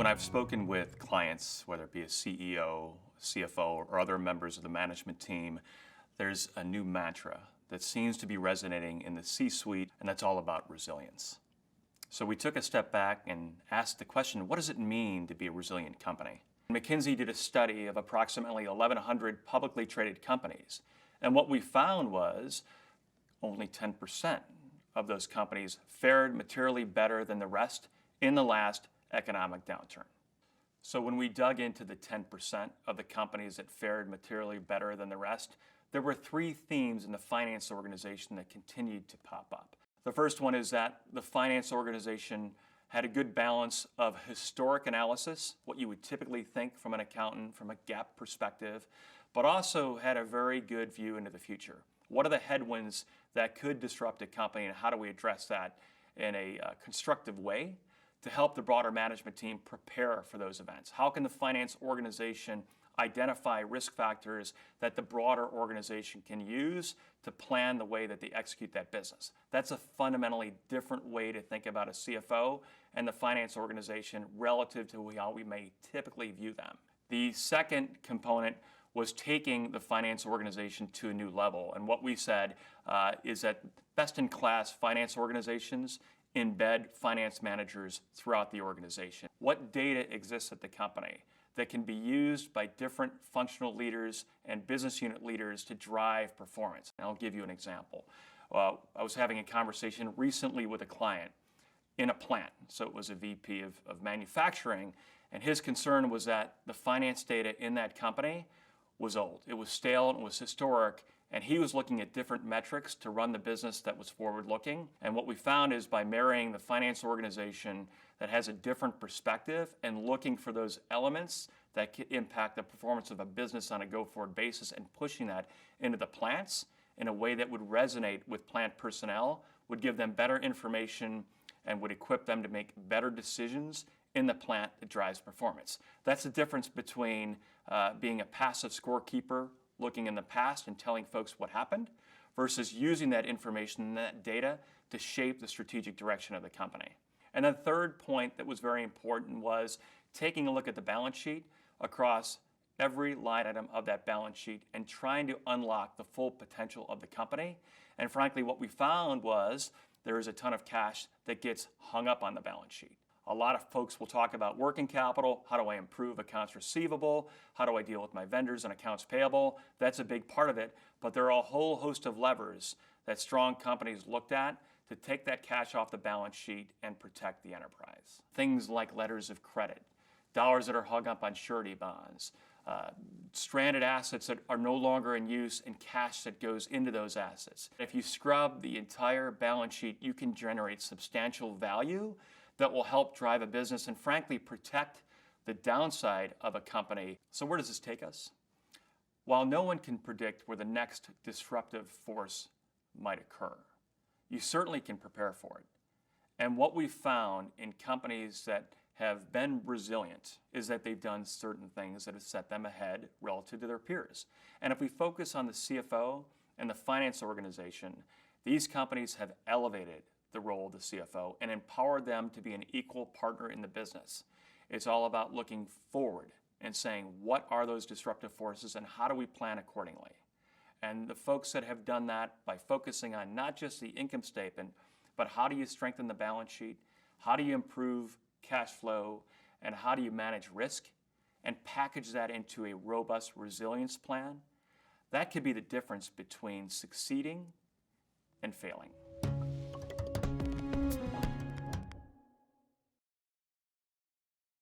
When I've spoken with clients, whether it be a CEO, CFO, or other members of the management team, there's a new mantra that seems to be resonating in the C-suite, and that's all about resilience. So we took a step back and asked the question, what does it mean to be a resilient company? McKinsey did a study of approximately 1,100 publicly traded companies, and what we found was only 10% of those companies fared materially better than the rest in the last economic downturn. So when we dug into the 10% of the companies that fared materially better than the rest, there were three themes in the finance organization that continued to pop up. The first one is that the finance organization had a good balance of historic analysis, what you would typically think from an accountant from a GAAP perspective, but also had a very good view into the future. What are the headwinds that could disrupt a company, and how do we address that in a constructive way to help the broader management team prepare for those events? How can the finance organization identify risk factors that the broader organization can use to plan the way that they execute that business? That's a fundamentally different way to think about a CFO and the finance organization relative to how we may typically view them. The second component was taking the finance organization to a new level. And what we said is that best-in-class finance organizations embed finance managers throughout the organization. What data exists at the company that can be used by different functional leaders and business unit leaders to drive performance? And I'll give you an example. I was having a conversation recently with a client in a plant. So it was a VP of manufacturing, and his concern was that the finance data in that company was old. It was stale and it was historic, and he was looking at different metrics to run the business that was forward-looking. And what we found is by marrying the finance organization that has a different perspective and looking for those elements that could impact the performance of a business on a go-forward basis and pushing that into the plants in a way that would resonate with plant personnel, would give them better information and would equip them to make better decisions in the plant that drives performance. That's the difference between being a passive scorekeeper, looking in the past and telling folks what happened, versus using that information and that data to shape the strategic direction of the company. And the third point that was very important was taking a look at the balance sheet across every line item of that balance sheet and trying to unlock the full potential of the company. And frankly, what we found was there is a ton of cash that gets hung up on the balance sheet. A lot of folks will talk about working capital. How do I improve accounts receivable? How do I deal with my vendors and accounts payable? That's a big part of it, but there are a whole host of levers that strong companies looked at to take that cash off the balance sheet and protect the enterprise. Things like letters of credit, dollars that are hung up on surety bonds, stranded assets that are no longer in use, and cash that goes into those assets. If you scrub the entire balance sheet, you can generate substantial value that will help drive a business and frankly protect the downside of a company. So where does this take us? While no one can predict where the next disruptive force might occur, you certainly can prepare for it. And what we've found in companies that have been resilient is that they've done certain things that have set them ahead relative to their peers. And if we focus on the CFO and the finance organization, these companies have elevated the role of the CFO and empowered them to be an equal partner in the business. It's all about looking forward and saying, what are those disruptive forces and how do we plan accordingly? And the folks that have done that by focusing on not just the income statement, but how do you strengthen the balance sheet? How do you improve cash flow? And how do you manage risk and package that into a robust resilience plan? That could be the difference between succeeding and failing.